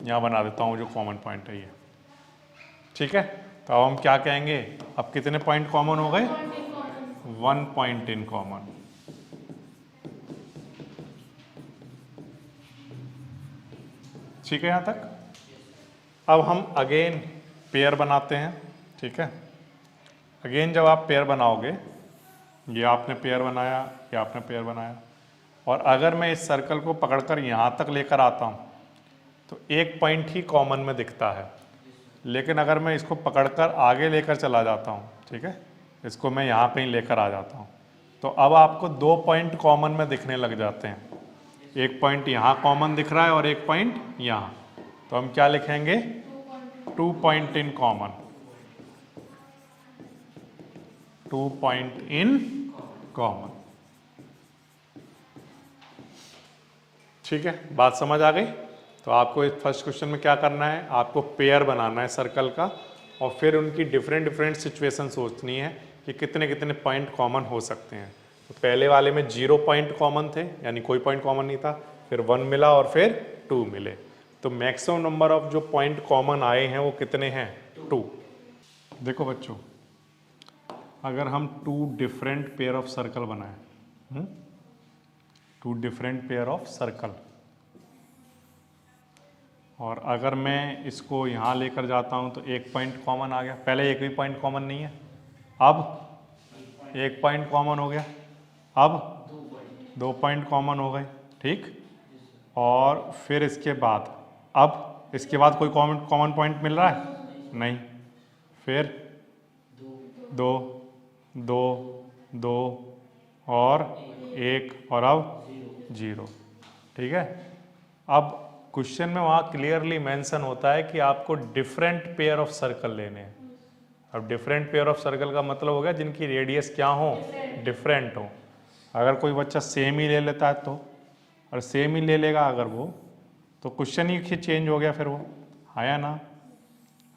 यहाँ बना देता हूँ जो कॉमन पॉइंट है ये, ठीक है। तो अब हम क्या कहेंगे, अब कितने पॉइंट कॉमन हो गए, 1 पॉइंट इन कॉमन, ठीक है यहाँ तक। अब हम अगेन पेयर बनाते हैं, ठीक है। अगेन जब आप पेयर बनाओगे, ये आपने पेयर बनाया, ये आपने पेयर बनाया, और अगर मैं इस सर्कल को पकड़कर यहाँ तक लेकर आता हूँ तो एक पॉइंट ही कॉमन में दिखता है। लेकिन अगर मैं इसको पकड़कर आगे लेकर चला जाता हूँ, ठीक है, इसको मैं यहाँ कहीं लेकर आ जाता हूँ, तो अब आपको 2 पॉइंट कॉमन में दिखने लग जाते हैं। एक पॉइंट यहाँ कॉमन दिख रहा है और एक पॉइंट यहाँ, तो हम क्या लिखेंगे, 2 point in common, 2 point in common, ठीक है। बात समझ आ गई। तो आपको इस फर्स्ट क्वेश्चन में क्या करना है, आपको पेयर बनाना है सर्कल का, और फिर उनकी डिफरेंट डिफरेंट सिचुएशन सोचनी है कि कितने कितने पॉइंट कॉमन हो सकते हैं। तो पहले वाले में 0 पॉइंट कॉमन थे, यानी कोई पॉइंट कॉमन नहीं था, फिर 1 मिला और फिर 2 मिले। तो मैक्सिमम नंबर ऑफ जो पॉइंट कॉमन आए हैं वो कितने हैं, 2। देखो बच्चों, अगर हम 2 डिफरेंट पेयर ऑफ सर्कल बनाए, 2 डिफरेंट पेयर ऑफ सर्कल, और अगर मैं इसको यहाँ लेकर जाता हूँ तो एक पॉइंट कॉमन आ गया, पहले एक भी पॉइंट कॉमन नहीं है, अब एक पॉइंट कॉमन हो गया, अब 2 पॉइंट कॉमन हो गए, ठीक। और फिर इसके बाद अब इसके बाद कोई कॉमन पॉइंट मिल रहा है नहीं, फिर 2 2 2 और 1 और अब 0, ठीक है। अब क्वेश्चन में वहाँ क्लियरली मेंशन होता है कि आपको डिफरेंट पेयर ऑफ सर्कल लेने हैं। अब डिफरेंट पेयर ऑफ सर्कल का मतलब हो गया जिनकी रेडियस क्या हो, डिफरेंट हो। अगर कोई बच्चा सेम ही ले लेता है तो, और सेम ही ले लेगा अगर वो, तो क्वेश्चन ही चेंज हो गया फिर वो, है या ना।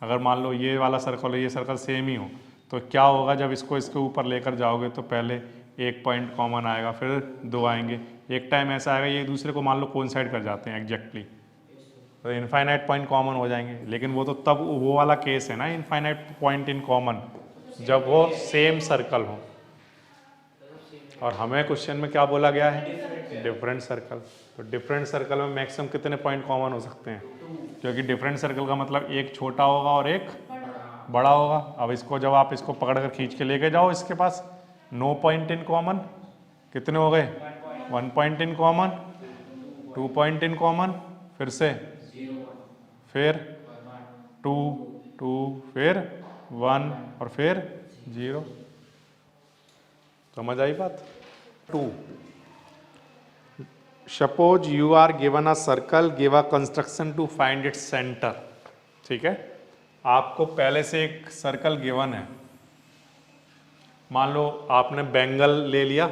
अगर मान लो ये वाला सर्कल है, ये सर्कल सेम ही हो, तो क्या होगा जब इसको इसके ऊपर लेकर जाओगे तो पहले एक पॉइंट कॉमन आएगा, फिर 2 आएंगे, एक टाइम ऐसा आएगा ये दूसरे को मान लो कोइंसाइड कर जाते हैं एग्जैक्टली, तो इनफाइनाइट पॉइंट कॉमन हो जाएंगे। लेकिन वो तो तब वो वाला केस है ना, इनफाइनाइट पॉइंट इन कॉमन, जब वो सेम सर्कल हो। और हमें क्वेश्चन में क्या बोला गया है, डिफरेंट सर्कल। तो डिफरेंट सर्कल में मैक्सिमम कितने पॉइंट कॉमन हो सकते हैं, क्योंकि डिफरेंट सर्कल का मतलब एक छोटा होगा और एक बड़ा होगा। अब इसको जब आप इसको पकड़ कर खींच के लेके जाओ, इसके पास 9 पॉइंट इन कॉमन, कितने हो गए, 1 point in common, 2 point in common, फिर से फिर 2 2 फिर 1 और फिर 0। समझ आई बात। 2, suppose you are given a circle, give a construction to find its centre, ठीक है। आपको पहले से एक सर्कल गिवन है, मान लो आपने बैंगल ले लिया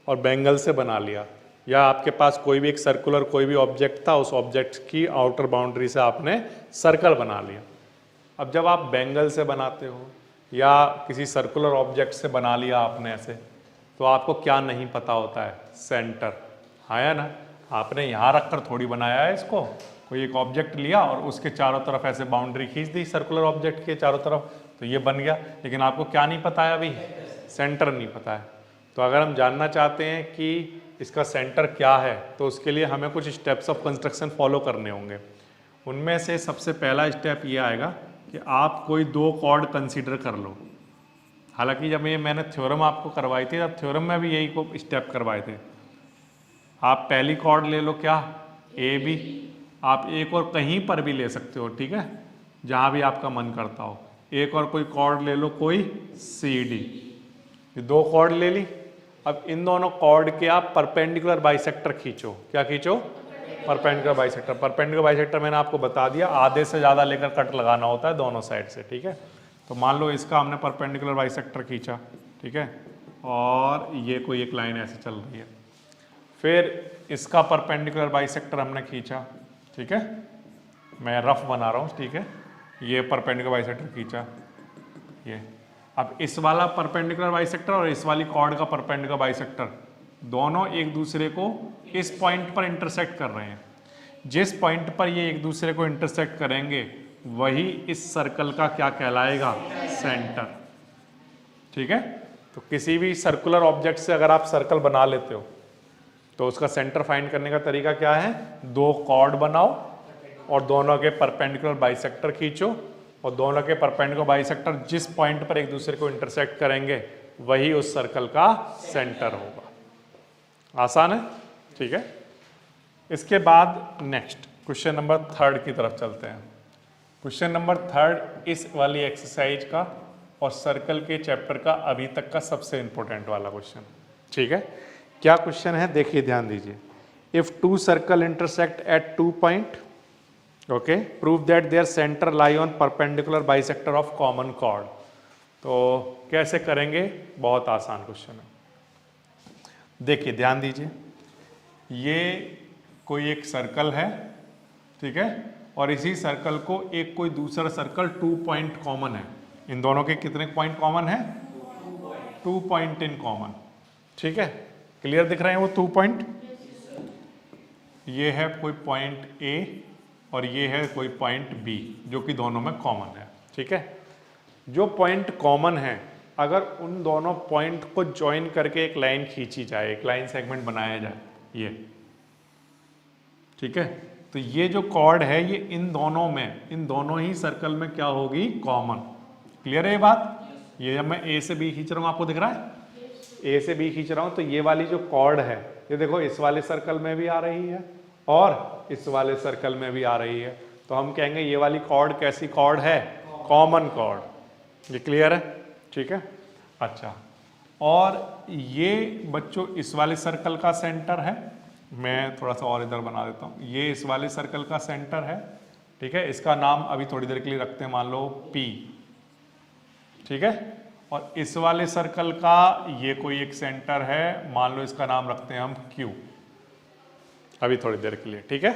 और बैंगल से बना लिया, या आपके पास कोई भी एक सर्कुलर कोई भी ऑब्जेक्ट था, उस ऑब्जेक्ट की आउटर बाउंड्री से आपने सर्कल बना लिया। अब जब आप बैंगल से बनाते हो या किसी सर्कुलर ऑब्जेक्ट से बना लिया आपने ऐसे, तो आपको क्या नहीं पता होता है, सेंटर, है ना। आपने यहाँ रख कर थोड़ी बनाया है इसको, कोई एक ऑब्जेक्ट लिया और उसके चारों तरफ ऐसे बाउंड्री खींच दी सर्कुलर ऑब्जेक्ट के चारों तरफ, तो ये बन गया। लेकिन आपको क्या नहीं पता है अभी, सेंटर नहीं पता है। तो अगर हम जानना चाहते हैं कि इसका सेंटर क्या है, तो उसके लिए हमें कुछ स्टेप्स ऑफ कंस्ट्रक्शन फॉलो करने होंगे। उनमें से सबसे पहला स्टेप ये आएगा कि आप कोई 2 कॉर्ड कंसीडर कर लो। हालांकि जब ये मैंने थ्योरम आपको करवाई थी, तब थ्योरम में भी यही को स्टेप करवाए थे। आप पहली कॉर्ड ले लो क्या, ए बी, आप एक और कहीं पर भी ले सकते हो, ठीक है, जहाँ भी आपका मन करता हो। एक और कोई कॉर्ड ले लो, कोई सी डी, ये 2 कॉर्ड ले ली। अब इन दोनों कॉर्ड के आप परपेंडिकुलर बाइसेक्टर खींचो, क्या खींचो, परपेंडिकुलर बाइसेक्टर। परपेंडिकुलर बाइसेक्टर मैंने आपको बता दिया, आधे से ज़्यादा लेकर कट लगाना होता है दोनों साइड से, ठीक है। तो मान लो इसका हमने परपेंडिकुलर बाइसेक्टर खींचा, ठीक है, और ये कोई एक लाइन ऐसे चल रही है। फिर इसका परपेंडिकुलर बाइसेक्टर हमने खींचा, ठीक है, मैं रफ बना रहा हूँ, ठीक है, ये परपेंडिकुलर बाइसेक्टर खींचा, ये। अब इस वाला परपेंडिकुलर बाइसेक्टर और इस वाली कॉर्ड का परपेंडिकुलर बाइसेक्टर दोनों एक दूसरे को इस पॉइंट पर इंटरसेक्ट कर रहे हैं। जिस पॉइंट पर ये एक दूसरे को इंटरसेक्ट करेंगे वही इस सर्कल का क्या कहलाएगा, सेंटर, ठीक है। तो किसी भी सर्कुलर ऑब्जेक्ट से अगर आप सर्कल बना लेते हो तो उसका सेंटर फाइंड करने का तरीका क्या है, 2 कॉर्ड बनाओ और दोनों के परपेंडिकुलर बाइसेक्टर खींचो, और दोनों के परपेंडिकुलर बाइसेक्टर जिस पॉइंट पर एक दूसरे को इंटरसेक्ट करेंगे वही उस सर्कल का सेंटर होगा। आसान है, ठीक है। इसके बाद नेक्स्ट क्वेश्चन नंबर 3 की तरफ चलते हैं। क्वेश्चन नंबर 3 इस वाली एक्सरसाइज का और सर्कल के चैप्टर का अभी तक का सबसे इंपॉर्टेंट वाला क्वेश्चन, ठीक है। क्या क्वेश्चन है, देखिए ध्यान दीजिए। If 2 circle intersect at 2 point, okay, prove that their centre lie on perpendicular bisector of common chord. तो कैसे करेंगे, बहुत आसान क्वेश्चन है। देखिए ध्यान दीजिए, ये कोई एक सर्कल है, ठीक है, और इसी सर्कल को एक कोई दूसरा सर्कल 2 पॉइंट कॉमन है। इन दोनों के कितने पॉइंट कॉमन है, 2 पॉइंट इन कॉमन, ठीक है। क्लियर दिख रहे हैं वो 2 पॉइंट, ये है कोई पॉइंट ए और ये है कोई पॉइंट बी, जो कि दोनों में कॉमन है, ठीक है। जो पॉइंट कॉमन है, अगर उन दोनों पॉइंट को ज्वाइन करके एक लाइन खींची जाए, एक लाइन सेगमेंट बनाया जाए, ये, ठीक है, तो ये जो कॉर्ड है ये इन दोनों में, इन दोनों ही सर्कल में क्या होगी, कॉमन। क्लियर है ये बात। ये जब मैं ए से बी खींच रहा हूँ, आपको दिख रहा है, ए से बी खींच रहा हूँ, तो ये वाली जो कॉर्ड है ये देखो इस वाले सर्कल में भी आ रही है और इस वाले सर्कल में भी आ रही है, तो हम कहेंगे ये वाली कॉर्ड कैसी कॉर्ड है, कॉमन कॉर्ड। ये क्लियर है, ठीक है। अच्छा, और ये बच्चों इस वाले सर्कल का सेंटर है, मैं थोड़ा सा और इधर बना देता हूँ, ये इस वाले सर्कल का सेंटर है, ठीक है। इसका नाम अभी थोड़ी देर के लिए रखते हैं, मान लो P, ठीक है। और इस वाले सर्कल का ये कोई एक सेंटर है, मान लो इसका नाम रखते हैं हम Q, अभी थोड़ी देर के लिए, ठीक है।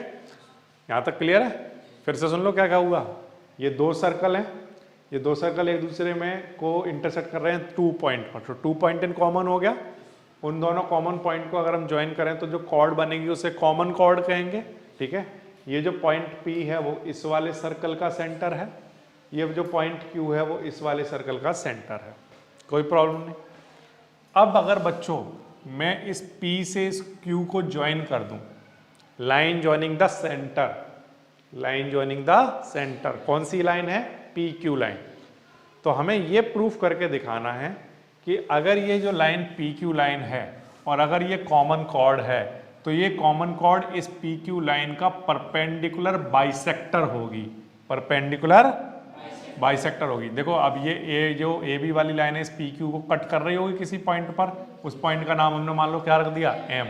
यहाँ तक क्लियर है। फिर से सुन लो क्या क्या हुआ। ये दो सर्कल हैं, ये दो सर्कल एक दूसरे में को इंटरसेक्ट कर रहे हैं 2 पॉइंट पर, तो 2 पॉइंट इन कॉमन हो गया। उन दोनों कॉमन पॉइंट को अगर हम ज्वाइन करें तो जो कॉर्ड बनेगी उसे कॉमन कॉर्ड कहेंगे, ठीक है। ये जो पॉइंट P है वो इस वाले सर्कल का सेंटर है, ये जो पॉइंट Q है वो इस वाले सर्कल का सेंटर है, कोई प्रॉब्लम नहीं। अब अगर बच्चों मैं इस P से इस Q को ज्वाइन कर दूं, line joining the centre, line joining the centre, कौन सी लाइन है, PQ लाइन। तो हमें ये प्रूफ करके दिखाना है कि अगर ये जो लाइन PQ लाइन है और अगर ये कॉमन कॉर्ड है तो ये कॉमन कॉर्ड इस PQ लाइन का परपेंडिकुलर बाइसेक्टर होगी, परपेंडिकुलर बाइसेक्टर होगी। देखो अब ये जो AB वाली लाइन है इस PQ को कट कर रही होगी किसी पॉइंट पर, उस पॉइंट का नाम हमने मान लो क्या रख दिया, M।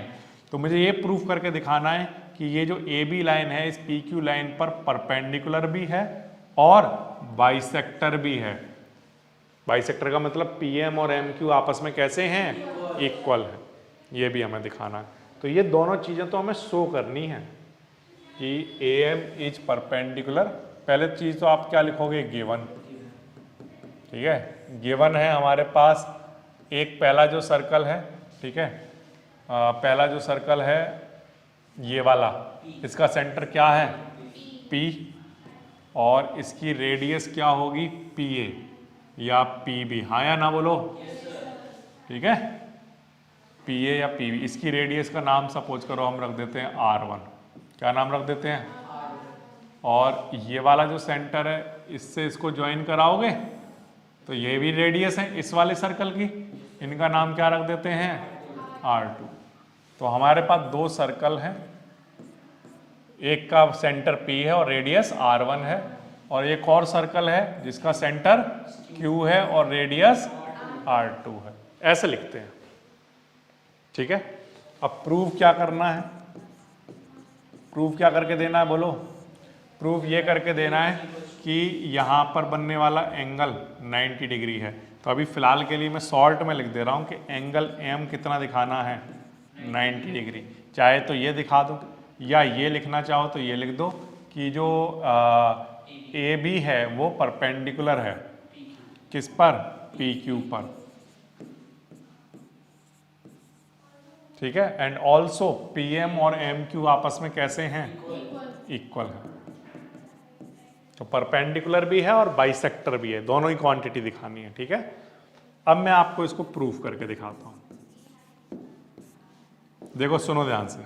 तो मुझे ये प्रूफ करके दिखाना है कि ये जो AB लाइन है इस PQ लाइन पर परपेंडिकुलर भी है और बाइसेक्टर भी है। बाइसेक्टर का मतलब PM और MQ आपस में कैसे हैं, इक्वल है, ये भी हमें दिखाना है। तो ये दोनों चीज़ें तो हमें शो करनी है कि AM इज परपेंडिकुलर। पहले चीज़ तो आप क्या लिखोगे, गिवन, ठीक है। गिवन है हमारे पास एक पहला जो सर्कल है, ठीक है, पहला जो सर्कल है ये वाला, इसका सेंटर क्या है, P, और इसकी रेडियस क्या होगी, PA या PB, हाँ या ना बोलो, ठीक है, PA या PB। इसकी रेडियस का नाम सपोज करो हम रख देते हैं R1, क्या नाम रख देते हैं, और ये वाला जो सेंटर है इससे इसको ज्वाइन कराओगे तो ये भी रेडियस है इस वाले सर्कल की, इनका नाम क्या रख देते हैं, R2। तो हमारे पास दो सर्कल हैं, एक का सेंटर P है और रेडियस R1 है, और एक और सर्कल है जिसका सेंटर Q है और रेडियस R2 है, ऐसे लिखते हैं, ठीक है। अब प्रूफ क्या करना है, प्रूफ क्या करके देना है बोलो, प्रूफ ये करके देना है कि यहाँ पर बनने वाला एंगल 90 डिग्री है। तो अभी फिलहाल के लिए मैं शॉर्ट में लिख दे रहा हूँ कि एंगल M कितना दिखाना है, 90 डिग्री। चाहे तो ये दिखा दो या ये लिखना चाहो तो ये लिख दो कि जो AB है वो परपेंडिकुलर है किस पर, PQ पर, ठीक है। एंड ऑल्सो PM और MQ आपस में कैसे हैं, इक्वल है। तो परपेंडिकुलर भी है और बाइसेक्टर भी है, दोनों ही क्वांटिटी दिखानी है, ठीक है। अब मैं आपको इसको प्रूफ करके दिखाता हूं, देखो सुनो ध्यान से,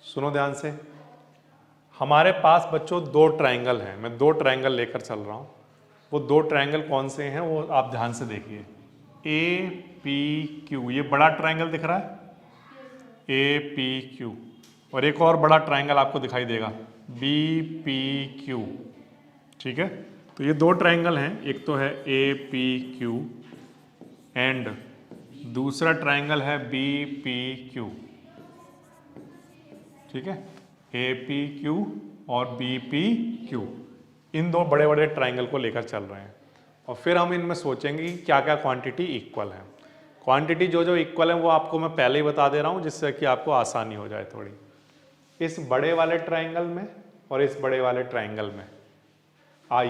सुनो ध्यान से। हमारे पास बच्चों दो ट्रायंगल हैं, मैं दो ट्रायंगल लेकर चल रहा हूं। वो दो ट्रायंगल कौन से हैं वो आप ध्यान से देखिए, APQ, ये बड़ा ट्रायंगल दिख रहा है APQ, और एक और बड़ा ट्रायंगल आपको दिखाई देगा BPQ, ठीक है। तो ये दो ट्रायंगल हैं, एक तो है APQ एंड दूसरा ट्रायंगल है BPQ, ठीक है, APQ और BPQ, इन दो बड़े बड़े ट्रायंगल को लेकर चल रहे हैं। और फिर हम इनमें सोचेंगे कि क्या क्या क्वांटिटी इक्वल है। क्वांटिटी जो जो इक्वल है वो आपको मैं पहले ही बता दे रहा हूँ जिससे कि आपको आसानी हो जाए थोड़ी। इस बड़े वाले ट्रायंगल में और इस बड़े वाले ट्रायंगल में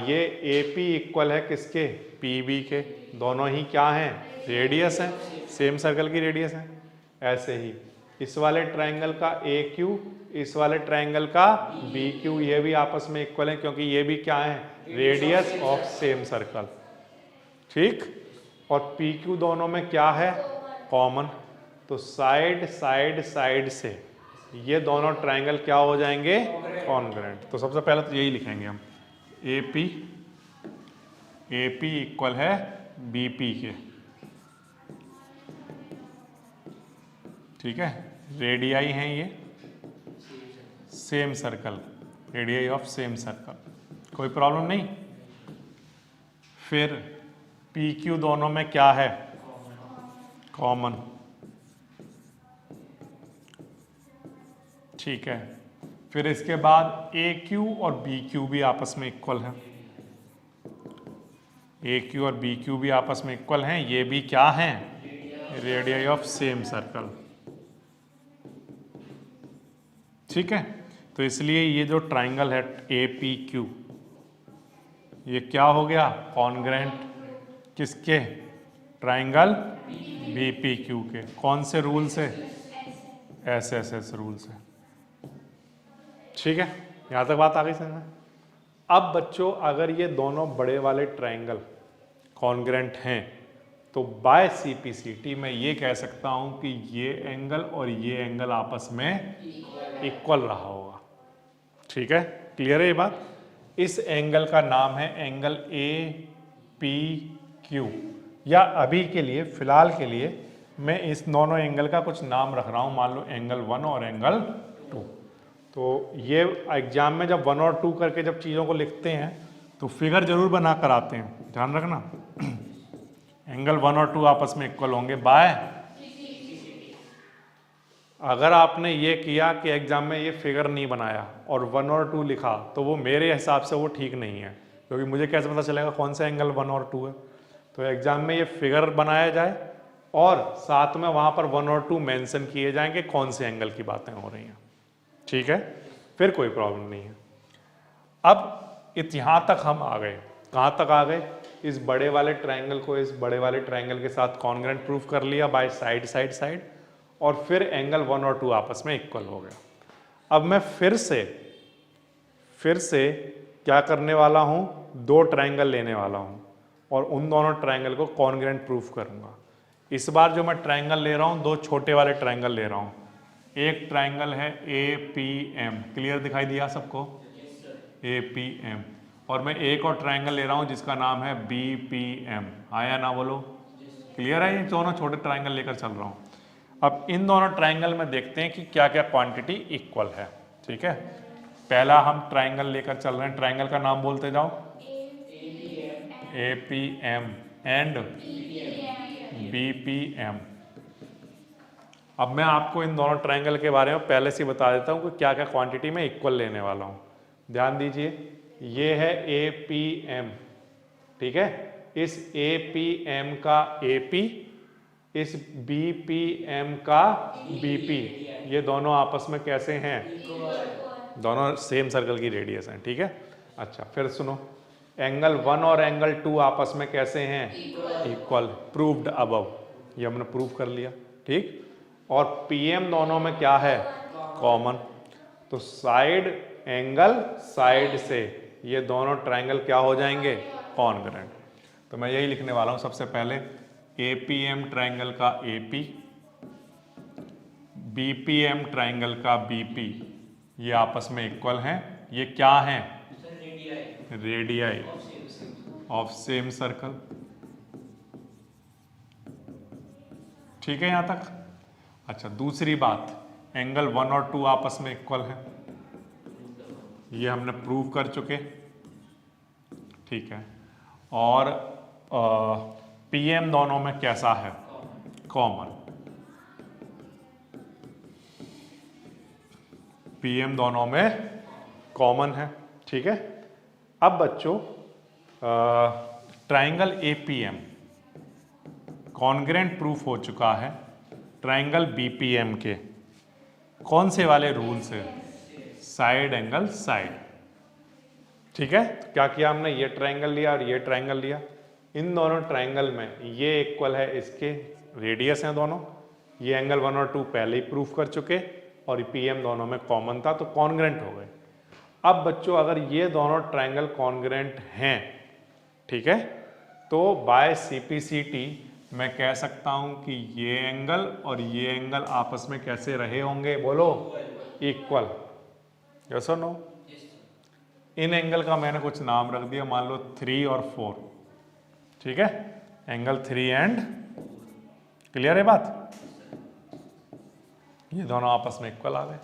ये AP इक्वल है किसके, PB के, दोनों ही क्या हैं, रेडियस हैं, सेम सर्कल की रेडियस है। ऐसे ही इस वाले ट्रायंगल का AQ, इस वाले ट्रायंगल का BQ, ये भी आपस में इक्वल है क्योंकि ये भी क्या है, रेडियस ऑफ सेम सर्कल, ठीक। और PQ दोनों में क्या है, कॉमन। तो साइड साइड साइड से ये दोनों ट्रायंगल क्या हो जाएंगे, कॉन्ग्रुएंट। तो सबसे पहले तो यही लिखेंगे हम, AP इक्वल है BP के, ठीक है, रेडियाई हैं ये same circle, radii of same circle, कोई प्रॉब्लम नहीं। फिर पी क्यू दोनों में क्या है, कॉमन, ठीक है। फिर इसके बाद ए क्यू और बी क्यू भी आपस में इक्वल है, ए क्यू और बी क्यू भी आपस में इक्वल हैं, ये भी क्या हैं, रेडियाई ऑफ सेम सर्कल, ठीक है। तो इसलिए ये जो ट्राइंगल है ए पी क्यू, ये क्या हो गया, कॉन्ग्रेंट किसके, ट्राइंगल बी पी क्यू के, कौन से रूल से, एस एस एस रूल से, ठीक है। यहां तक बात आ गई समझ में। अब बच्चों अगर ये दोनों बड़े वाले ट्राइंगल कॉन्ग्रेंट हैं तो बाय सीपीसीटी मैं ये कह सकता हूं कि ये एंगल और ये एंगल आपस में इक्वल रहा होगा, ठीक है, क्लियर है ये बात। इस एंगल का नाम है एंगल ए पी क्यू, या अभी के लिए फिलहाल के लिए मैं इस दोनों एंगल का कुछ नाम रख रहा हूं, मान लो एंगल 1 और एंगल 2। तो ये एग्जाम में जब 1 और 2 करके जब चीज़ों को लिखते हैं तो फिगर जरूर बना कर आते हैं, ध्यान रखना। एंगल 1 और 2 आपस में इक्वल होंगे बाय, अगर आपने ये किया कि एग्जाम में ये फिगर नहीं बनाया और 1 और 2 लिखा तो वो मेरे हिसाब से वो ठीक नहीं है, क्योंकि मुझे कैसे पता चलेगा कौन सा एंगल 1 और 2 है। तो एग्जाम में ये फिगर बनाया जाए और साथ में वहां पर 1 और 2 मेंशन किए जाएंगे कौन से एंगल की बातें हो रही हैं, ठीक है, फिर कोई प्रॉब्लम नहीं है। अब यहां तक हम आ गए, कहाँ तक आ गए, इस बड़े वाले ट्रायंगल को इस बड़े वाले ट्रायंगल के साथ कॉन्ग्रेंट प्रूफ कर लिया बाय साइड साइड साइड, और फिर एंगल 1 और 2 आपस में इक्वल हो गया। अब मैं फिर से क्या करने वाला हूं, 2 ट्रायंगल लेने वाला हूं और उन दोनों ट्रायंगल को कॉन्ग्रेंट प्रूफ करूंगा। इस बार जो मैं ट्रायंगल ले रहा हूं 2 छोटे वाले ट्रायंगल ले रहा हूं। एक ट्रायंगल है ए पी एम, क्लियर दिखाई दिया सबको, ए पी एम, और मैं एक और ट्रायंगल ले रहा हूं जिसका नाम है बी पी एम, आया ना बोलो, क्लियर है, ये दोनों छोटे ट्रायंगल लेकर चल रहा हूं। अब इन दोनों ट्रायंगल में देखते हैं कि क्या क्या क्वांटिटी इक्वल है, ठीक है। पहला हम ट्रायंगल लेकर चल रहे हैं, ट्रायंगल का नाम बोलते जाओ, A P M and B P M. अब मैं आपको इन दोनों ट्रायंगल के बारे में पहले से बता देता हूं कि क्या क्या क्वांटिटी में इक्वल लेने वाला हूं। ध्यान दीजिए, ये है ए पी एम, ठीक है, इस ए पी एम का ए पी, इस बी पी एम का बी पी, ये दोनों आपस में कैसे हैं, दोनों सेम सर्कल की रेडियस हैं, ठीक है। अच्छा फिर सुनो, एंगल 1 और एंगल 2 आपस में कैसे हैं, इक्वल, प्रूव्ड अबव, ये हमने प्रूव कर लिया, ठीक। और पीएम दोनों में क्या है, कॉमन, तो साइड एंगल साइड से ये दोनों ट्रायंगल क्या हो जाएंगे, कॉन्ग्रेंट। तो मैं यही लिखने वाला हूं सबसे पहले, एपीएम ट्रायंगल का एपी, बीपीएम ट्रायंगल का बीपी, ये आपस में इक्वल हैं, ये क्या हैं, रेडियाई ऑफ सेम सर्कल, ठीक है यहां तक। अच्छा दूसरी बात, एंगल 1 और 2 आपस में इक्वल है, ये हमने प्रूव कर चुके, ठीक है। और पीएम दोनों में कैसा है, कॉमन, पीएम दोनों में कॉमन है, ठीक है। अब बच्चों ट्रायंगल एपीएम कॉन्ग्रेंट प्रूफ हो चुका है ट्रायंगल बीपीएम के, कौन से वाले रूल से, साइड एंगल साइड, ठीक है। तो क्या किया हमने, ये ट्रायंगल लिया और ये ट्रायंगल लिया, इन दोनों ट्रायंगल में ये इक्वल है, इसके रेडियस हैं दोनों, ये एंगल 1 और 2 पहले ही प्रूफ कर चुके और पीएम दोनों में कॉमन था तो कॉन्ग्रेंट हो गए। अब बच्चों अगर ये दोनों ट्रायंगल कॉन्ग्रेंट हैं, ठीक है, तो बाय सीपीसीटी मैं कह सकता हूं कि ये एंगल और ये एंगल आपस में कैसे रहे होंगे, बोलो, इक्वल, यस और नो। इन एंगल का मैंने कुछ नाम रख दिया, मान लो 3 और 4, ठीक है, एंगल 3 एंड, क्लियर है बात। ये दोनों आपस में इक्वल आ गए,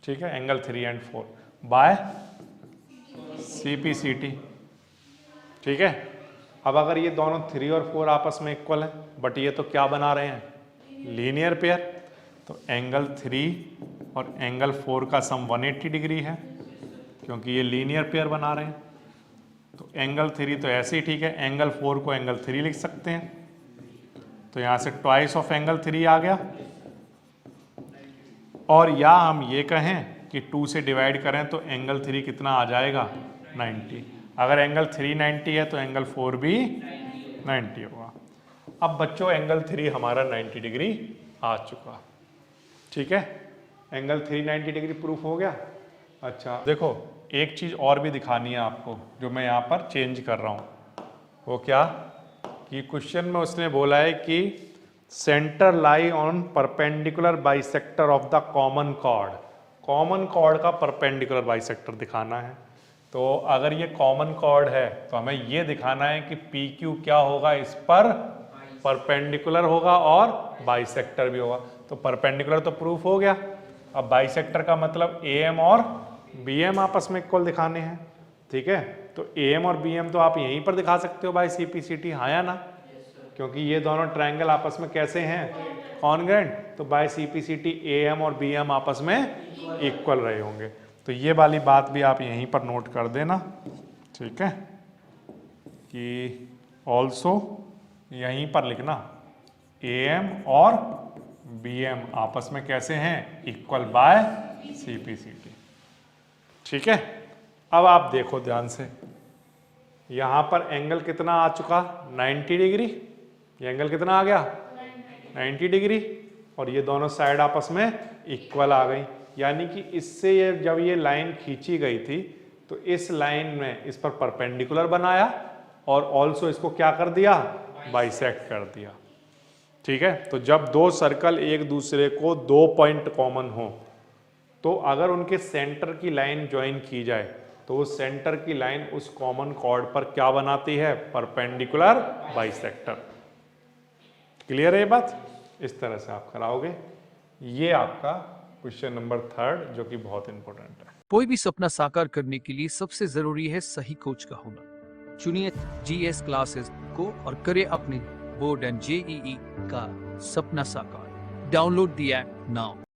ठीक है, एंगल 3 एंड 4 बाय CPCT, ठीक है। अब अगर ये दोनों 3 और 4 आपस में इक्वल है, बट ये तो क्या बना रहे हैं, लीनियर पेयर, तो एंगल 3 और एंगल 4 का सम 180 डिग्री है, क्योंकि ये लीनियर पेयर बना रहे हैं। तो एंगल 3 तो ऐसे ही ठीक है, एंगल 4 को एंगल 3 लिख सकते हैं, तो यहाँ से ट्वाइस ऑफ एंगल 3 आ गया। और या हम ये कहें कि 2 से डिवाइड करें तो एंगल 3 कितना आ जाएगा, 90। अगर एंगल 3 90 है तो एंगल 4 भी 90 होगा। अब बच्चों एंगल 3 हमारा 90 डिग्री आ चुका, ठीक है, एंगल 3 90 डिग्री प्रूफ हो गया। अच्छा देखो, एक चीज़ और भी दिखानी है आपको, जो मैं यहाँ पर चेंज कर रहा हूँ। वो क्या कि क्वेश्चन में उसने बोला है कि centre lie on perpendicular bisector of the common chord. Common chord का परपेंडिकुलर बाइसेक्टर दिखाना है। तो अगर ये कॉमन कॉर्ड है तो हमें ये दिखाना है कि PQ क्या होगा, इस पर परपेंडिकुलर होगा और बाइसेक्टर भी होगा। तो परपेंडिकुलर तो प्रूफ हो गया। अब बाइसेक्टर का मतलब AM और BM आपस में इक्वल दिखाने हैं, ठीक है। तो AM और BM तो आप यहीं पर दिखा सकते हो बाय CPCT, हाँ या ना, क्योंकि ये दोनों ट्रायंगल आपस में कैसे हैं, कॉन्ग्रुएंट। तो बाय CPCT AM और BM आपस में इक्वल रहे होंगे। तो ये वाली बात भी आप यहीं पर नोट कर देना, ठीक है, कि ऑल्सो यहीं पर लिखना AM और BM आपस में कैसे हैं, इक्वल बाय CPCT, ठीक है। अब आप देखो ध्यान से, यहाँ पर एंगल कितना आ चुका, 90 डिग्री। ये एंगल कितना आ गया, 90 डिग्री, और ये दोनों साइड आपस में इक्वल आ गई। यानी कि इससे ये जब ये लाइन खींची गई थी तो इस लाइन में इस पर परपेंडिकुलर बनाया और ऑल्सो इसको क्या कर दिया, बाइसेक्ट कर दिया, ठीक है। तो जब दो सर्कल एक दूसरे को 2 पॉइंट कॉमन हो, तो अगर उनके सेंटर की लाइन ज्वाइन की जाए तो वो सेंटर की लाइन उस कॉमन कॉर्ड पर क्या बनाती है, परपेंडिकुलर बाइसेक्टर। क्लियर है ये बात, इस तरह से आप कराओगे। ये आपका क्वेश्चन नंबर 3 जो कि बहुत इंपॉर्टेंट है। कोई भी सपना साकार करने के लिए सबसे जरूरी है सही कोच का होना। चुनिए GS क्लासेस को और करें अपने बोर्ड एंड JEE का सपना साकार। Download the app now.